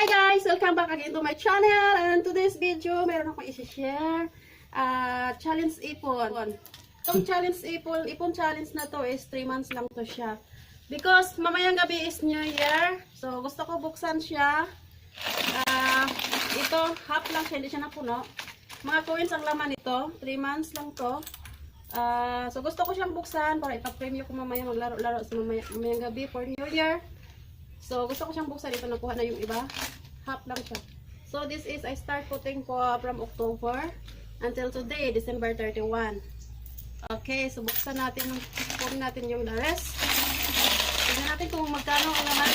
Hi guys! Welcome back again to my channel. And today's video, meron akong isi-share. Challenge ipon. Itong challenge ipon challenge na to is 3 months lang to siya. Because mamayang gabi is New Year. So gusto ko buksan siya. Ito, half lang siya, hindi siya napuno. Mga coins ang laman ito. 3 months lang to. So gusto ko siyang buksan para ipa-premyo ko mamaya maglaro-laro sa mamayang gabi for New Year. So, gusto ko siyang buksan. Ito, nakuha na yung iba. Half lang siya. So, this is, I start putting po from October until today, December 31. Okay, so buksan natin, kunin natin yung the rest. Tignan natin kung magkano ang laman.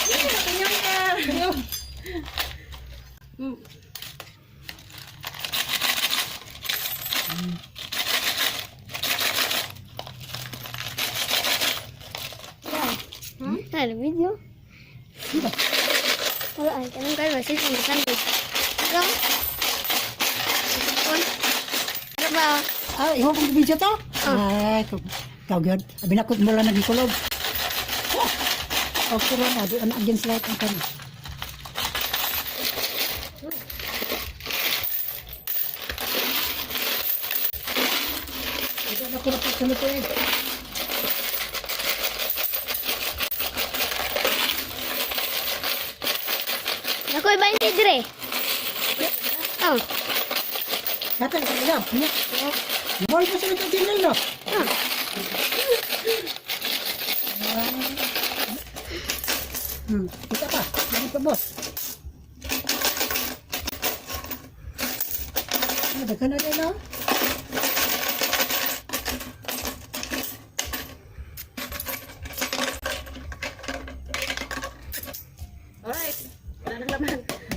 Natin yung Ada video. Kalau ada kan masih bukan dong. Ada ba? Iwan kong video to? Ay, kau gyud. Abi na ko mula naging kulob. Okay ra na, di against light ang kan. Ito na ko na pagkaluto eh. Ako iba yung tidre. Oh. Katan ka lang. Mahal pa sa ito channel no? Kita pa. Lagi pa boss. Ada ka na rin no? alright.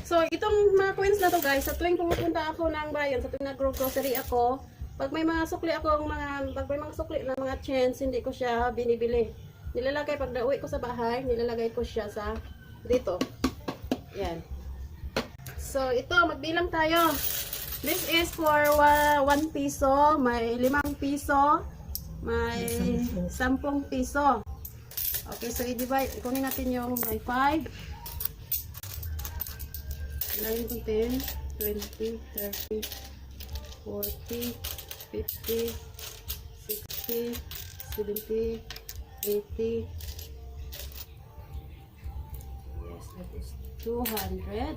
So, itong mga coins na to guys, sa tuwing pumupunta ako ng bayan, sa tuwing nag-grocery ako, pag may mga sukli ako, pag may mga sukli na mga chance, hindi ko siya binibili. Nilalagay, pag nauwi ko sa bahay, nilalagay ko siya sa dito. Yan. So, ito, magbilang tayo. This is for 1 piso, may 5 piso, may 10 piso. Okay, so i-divide, ikunin natin yung may 5. 9, 10, 20, 30, 40, 50, 60, 70, 80. Yes, that is 200.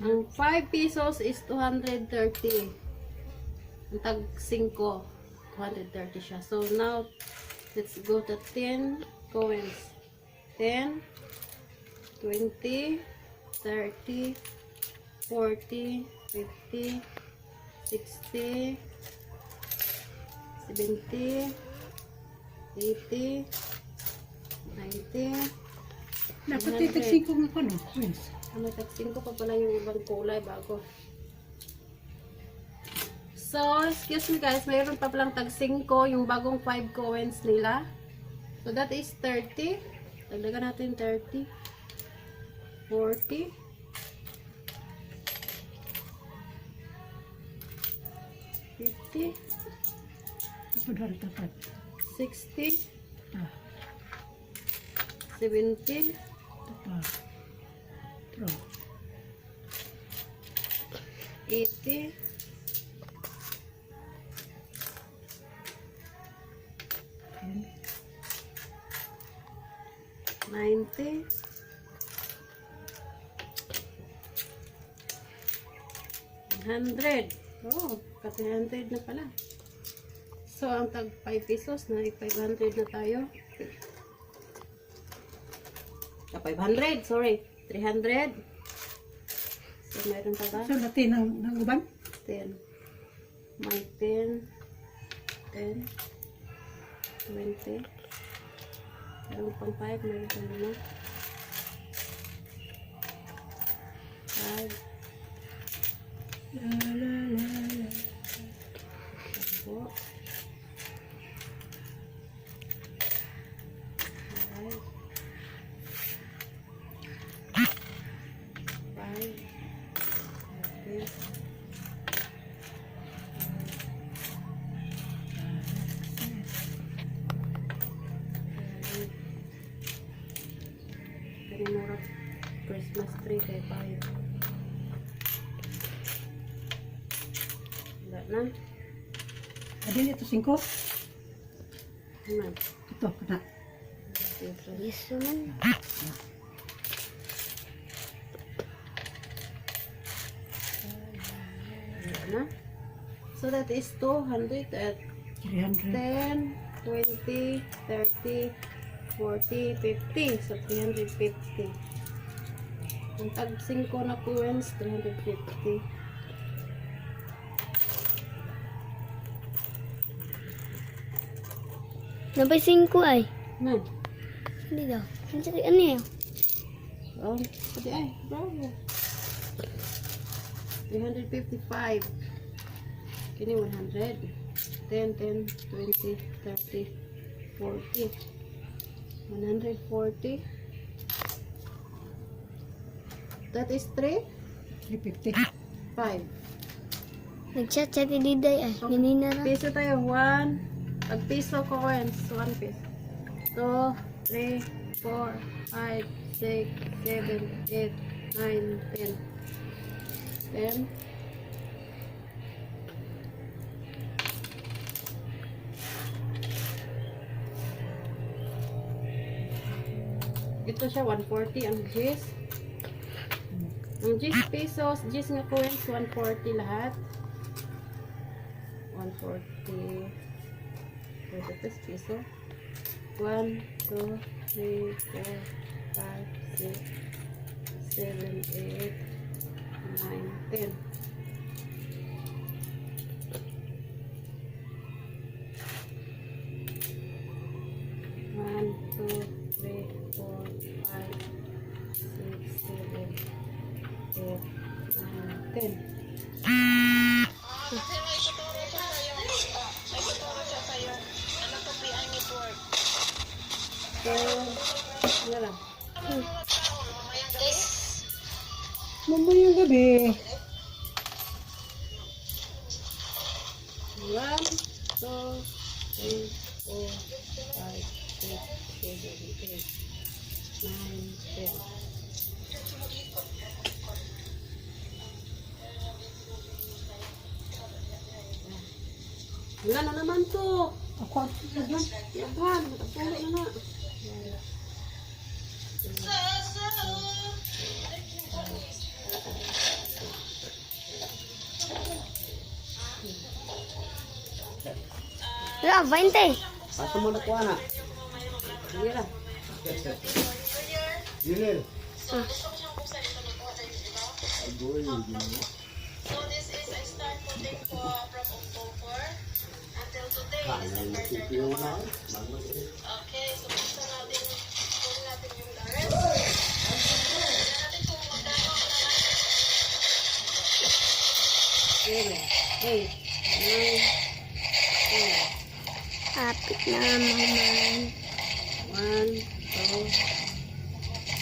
Ang 5 pesos is 230. Ang tag 5, 230 siya. So now, let's go to 10 coins. 10, 20, 30, 40, 50, 60, 70, 80, 90, Dapat itagsing ko nga no? Coins. ano, tagsin ko pa pala yung ibang kulay bago. So, excuse me guys, mayroon pa palang tag 5 yung bagong 5 coins nila. So, that is 30. Dagdagan natin 30, 40, 50, Tapos dari tapat. 60, Ah, 70, tapat. Pro. 80, 90, 100. Oh, kasi 100 na pala. So, ang tag 5 pesos na 500 na tayo. 500, sorry. 300. So, mayroon pa ba? So, natin ng uban? 10. May 10. 10. 20. Meron pang 5. Meron pang 5. 5. La la la la. Four. 5. 5. Christmas tree kay payo. Wala na. Adi ito 5. Naman. Ito kana. Yes man. Wala na. So that is 200 at 300. 10, 20, 30, 40, 50. So 350. Ang tag 5 na coins, 350. Napay 5 ay. Man. Hindi daw. Ano yan? Oh, pati ay. Bravo. 355. Kini 100. 10, 10, 20, 30, 40. 140. That is 3, 350. 5. Nag-chat-chat ni Diday ay. Minina ra. Piso tayo. 1. Pag piso coins, 1 piece. 2, 3, 4, 5, 6, 7, 8, 9, 10. 10. Ito siya, 140 ang G's. Ang G's pesos, G's nga coins, 140 lahat. 140. Ito piso. 1, 2, 3, 4, 5, 6, 7, 8, 9, 10. One, two, three, 4, 5, 6, 7, 8, 9, 10. So, ano lang. Mamayang gabi. 1, 2, 3, 4, 5, 6, 7, 8, 9, 10. Wala na naman to. Ako naman. Yaban, matapalo na na. Wala, 20. Paso mo na kuha na. Sige lang. Dilil. Kaya na sipiyo na. Sige. Hey. 9, 10. Apit na naman. 1, 2,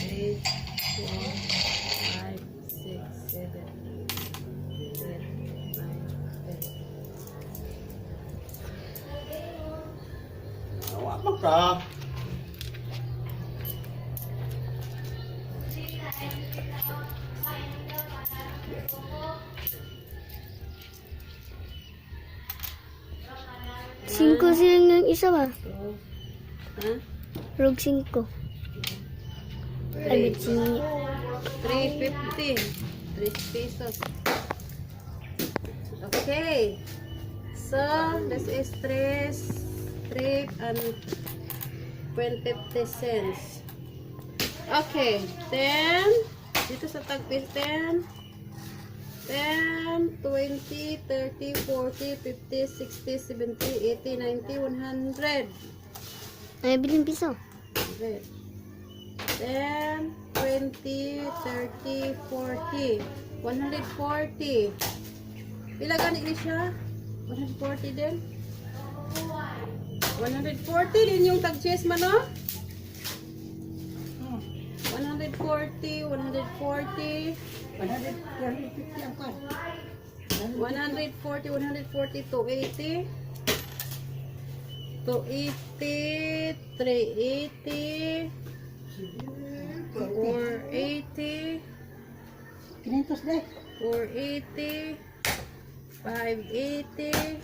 3, 4, 5, 6, 7, 8, 9, 10. Awa mo ka. Cinco silang ng isa ba? So, ha? Rog 5. Ay, 350. 3 pesos. Okay. So, this is 3 and 20 cents. Okay. Then, dito sa tagpis 10, 10, 20, 30, 40, 50, 60, 70, 80, 90, 100. Ay, biling piso. 100. 10, 20, 30, 40. 140. Pila gani ni siya? 140 din? 140 din yung tag-chess man, no? 140, 140, 150 ang kan. 140, 140, 280, 280, 380, 480, 500 deh. 480, 580,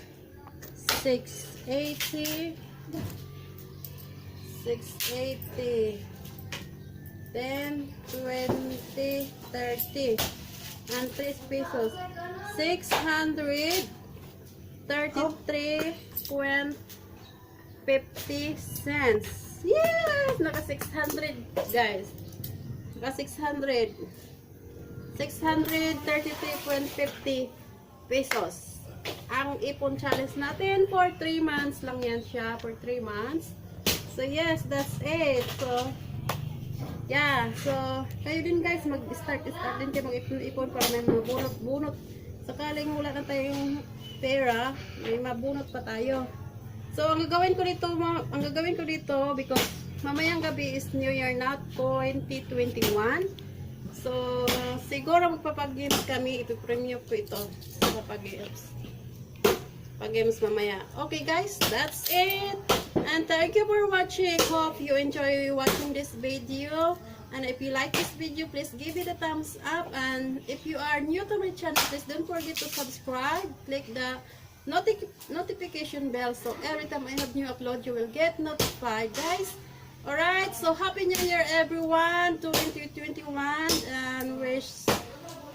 680, 680, 10, 20, 30, and 3 pesos. 633.50 cents. Yes! Naka 600 guys. Naka 600. 633.50 pesos. Ang ipon challenge natin for 3 months lang yan siya. For 3 months. So yes, that's it. So yeah, so kayo din guys, mag-start din kayo mag-ipon para may mabunot-bunot. Sakaling wala na tayong pera, may mabunot pa tayo. So ang gagawin ko dito because mamayang gabi is New Year na 2021. So siguro magpapag-games kami, ipipremyo ko ito sa pag-games mamaya. Okay guys, that's it. And thank you for watching. Hope you enjoy watching this video. And if you like this video, please give it a thumbs up. And if you are new to my channel, please don't forget to subscribe. Click the notification bell so every time I have new upload, you will get notified, guys. Alright, so Happy New Year everyone, 2021, and wish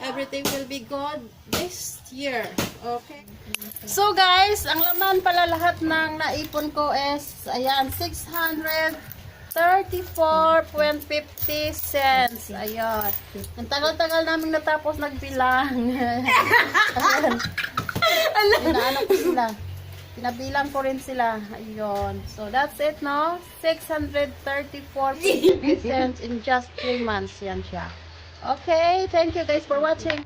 everything will be good this year. Okay. So guys, ang laman pala lahat ng naipon ko is, ayan, 634.50 cents. Ayan. Ang tagal-tagal namin natapos nagbilang. Ayan. Inaano ko sila. Pinabilang ko rin sila. Ayun. So that's it, no? 634.50 cents in just 3 months. Yan siya. Okay, thank you guys for watching.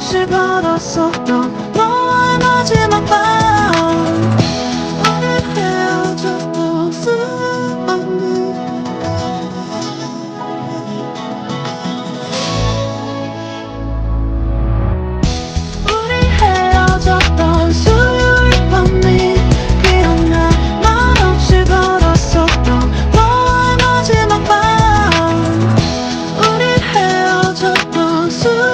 없이 걸었었던 너와의 마지막 밤 우리 헤어졌던 수없는 우리 헤어졌던 수요일 밤이 기억나 난 없이 걸었었던 너와의 마지막 밤 우리 헤어졌던 수요일